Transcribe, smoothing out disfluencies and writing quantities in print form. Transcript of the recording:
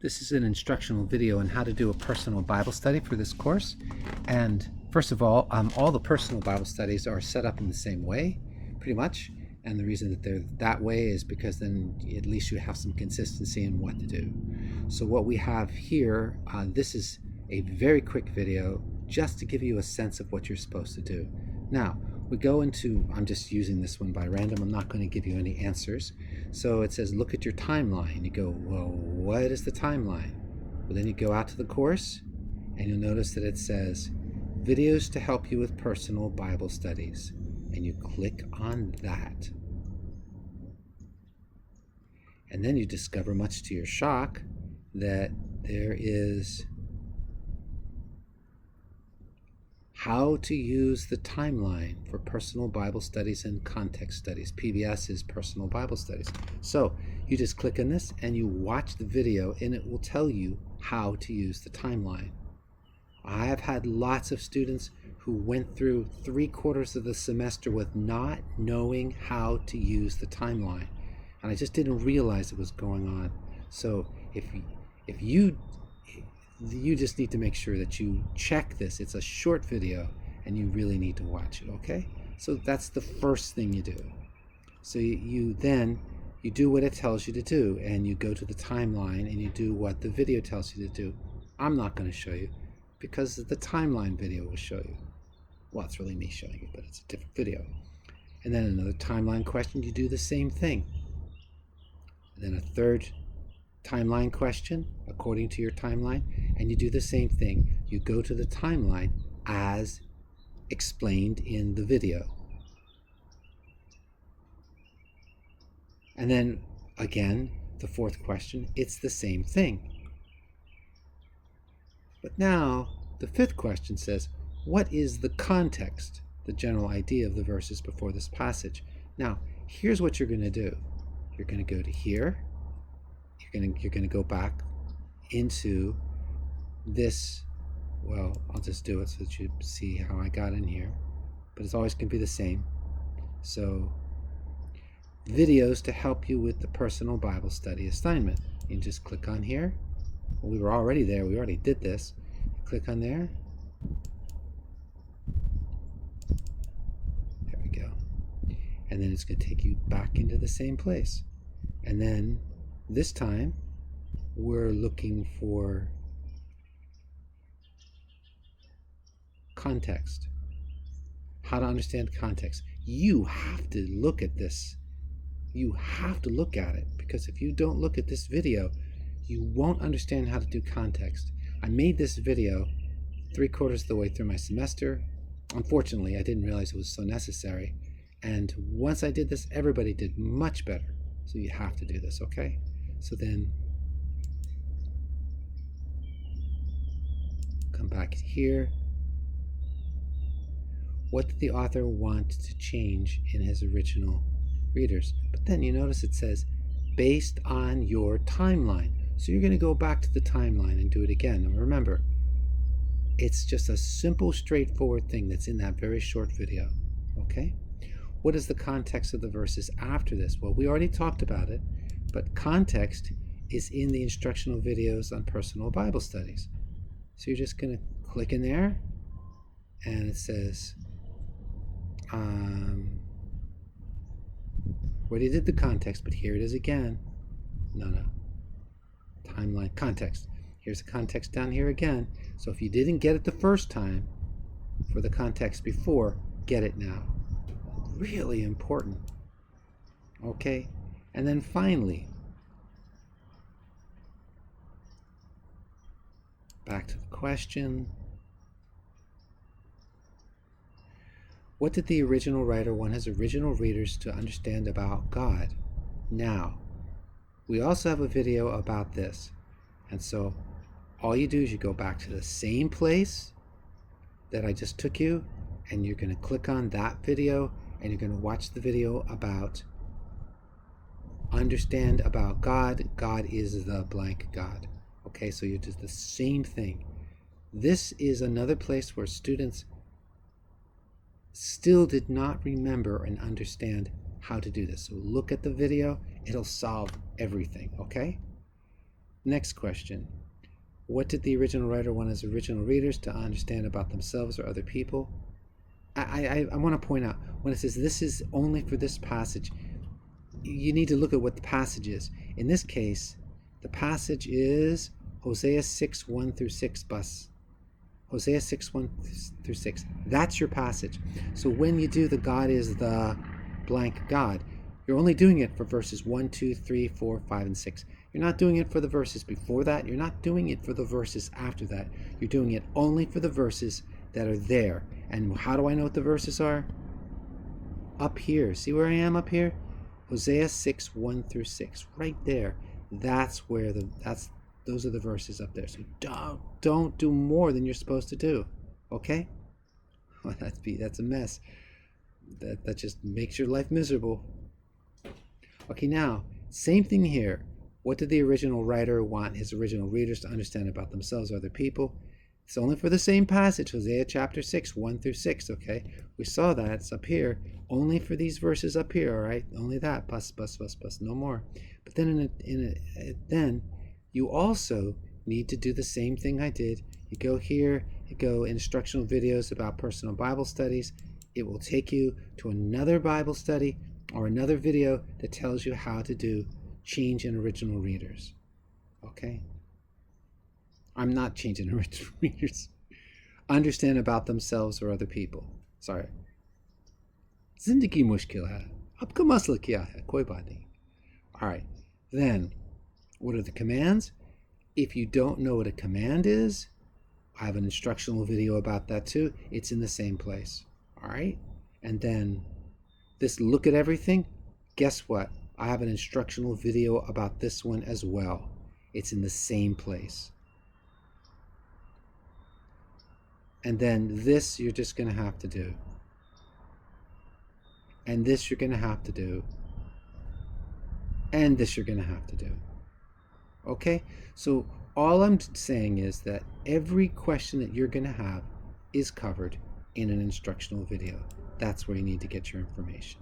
This is an instructional video on how to do a personal Bible study for this course. And first of all the personal Bible studies are set up in the same way, pretty much. And the reason that they're that way is because then at least you have some consistency in what to do. So what we have here, this is a very quick video just to give you a sense of what you're supposed to do. Now, we go into, I'm just using this one by random, I'm not going to give you any answers. So it says, look at your timeline. You go, well, what is the timeline? Well, then you go out to the course, and you'll notice that it says, videos to help you with personal Bible studies. And you click on that. And then you discover, much to your shock, that there is how to use the timeline for personal Bible studies and context studies. PBS is personal Bible studies. So you just click on this and you watch the video, and it will tell you how to use the timeline. I have had lots of students who went through 3/4 of the semester with not knowing how to use the timeline. And I just didn't realize it was going on. So if you just need to make sure that you check this. It's a short video and you really need to watch it, okay? So that's the first thing you do. So you do what it tells you to do, and you go to the timeline and you do what the video tells you to do. I'm not going to show you because the timeline video will show you. Well, it's really me showing you, but it's a different video. And then another timeline question, you do the same thing. And then a third timeline question according to your timeline, and you do the same thing. You go to the timeline as explained in the video. And then again, the fourth question, it's the same thing. But now the fifth question says, what is the context, the general idea of the verses before this passage? Now, here's what you're going to do. You're going to go to here. You're going to go back into this. Well, I'll just do it so that you see how I got in here. But it's always going to be the same. So, videos to help you with the personal Bible study assignment. You can just click on here. Well, we were already there. We already did this. Click on there. There we go. And then it's going to take you back into the same place. And then this time we're looking for context. How to understand context. You have to look at this. You have to look at it, because if you don't look at this video, you won't understand how to do context. I made this video 3/4 of the way through my semester. Unfortunately, I didn't realize it was so necessary. And once I did this, everybody did much better. So you have to do this, okay? So then come back here. What did the author want to change in his original readers? But then you notice it says, based on your timeline. So you're going to go back to the timeline and do it again. And remember, it's just a simple, straightforward thing that's in that very short video, okay? What is the context of the verses after this? Well, we already talked about it, but context is in the instructional videos on personal Bible studies. So you're just going to click in there, and it says, already did the context, but here it is again. No. Timeline, context. Here's the context down here again. So if you didn't get it the first time for the context before, get it now. Really important. Okay? And then finally, back to the question. What did the original writer want his original readers to understand about God? Now, we also have a video about this. And so all you do is you go back to the same place that I just took you, and you're going to click on that video, and you're going to watch the video about understand about God. God is the blank God. Okay, so you do the same thing. This is another place where students still did not remember and understand how to do this. So look at the video. It'll solve everything, okay? Next question. What did the original writer want his original readers to understand about themselves or other people? I want to point out, when it says this is only for this passage, you need to look at what the passage is. In this case, the passage is Hosea 6, 1 through 6, bus. Hosea 6, 1 through 6. That's your passage. So when you do the God is the blank God, you're only doing it for verses 1, 2, 3, 4, 5, and 6. You're not doing it for the verses before that. You're not doing it for the verses after that. You're doing it only for the verses that are there. And how do I know what the verses are? Up here. See where I am up here? Hosea 6, 1 through 6. Right there. Those are the verses up there. So don't do more than you're supposed to do. Okay? Well, that's a mess. That just makes your life miserable. Okay, now, same thing here. What did the original writer want his original readers to understand about themselves or other people? It's only for the same passage, Hosea chapter 6, 1 through 6, okay? We saw that. It's up here. Only for these verses up here, all right? Only that. Bus, no more. But then then you also need to do the same thing I did. You go here, you go instructional videos about personal Bible studies. It will take you to another Bible study or another video that tells you how to do change in original readers. Okay? I'm not changing original readers. Understand about themselves or other people. Sorry. Zindagi mushkil hai. Aapka masla kya hai? Koi baat nahi. All right. Then, what are the commands? If you don't know what a command is, I have an instructional video about that too. It's in the same place. All right? And then this look at everything, guess what? I have an instructional video about this one as well. It's in the same place. And then this you're just going to have to do. And this you're going to have to do. And this you're going to have to do. Okay? So all I'm saying is that every question that you're going to have is covered in an instructional video. That's where you need to get your information.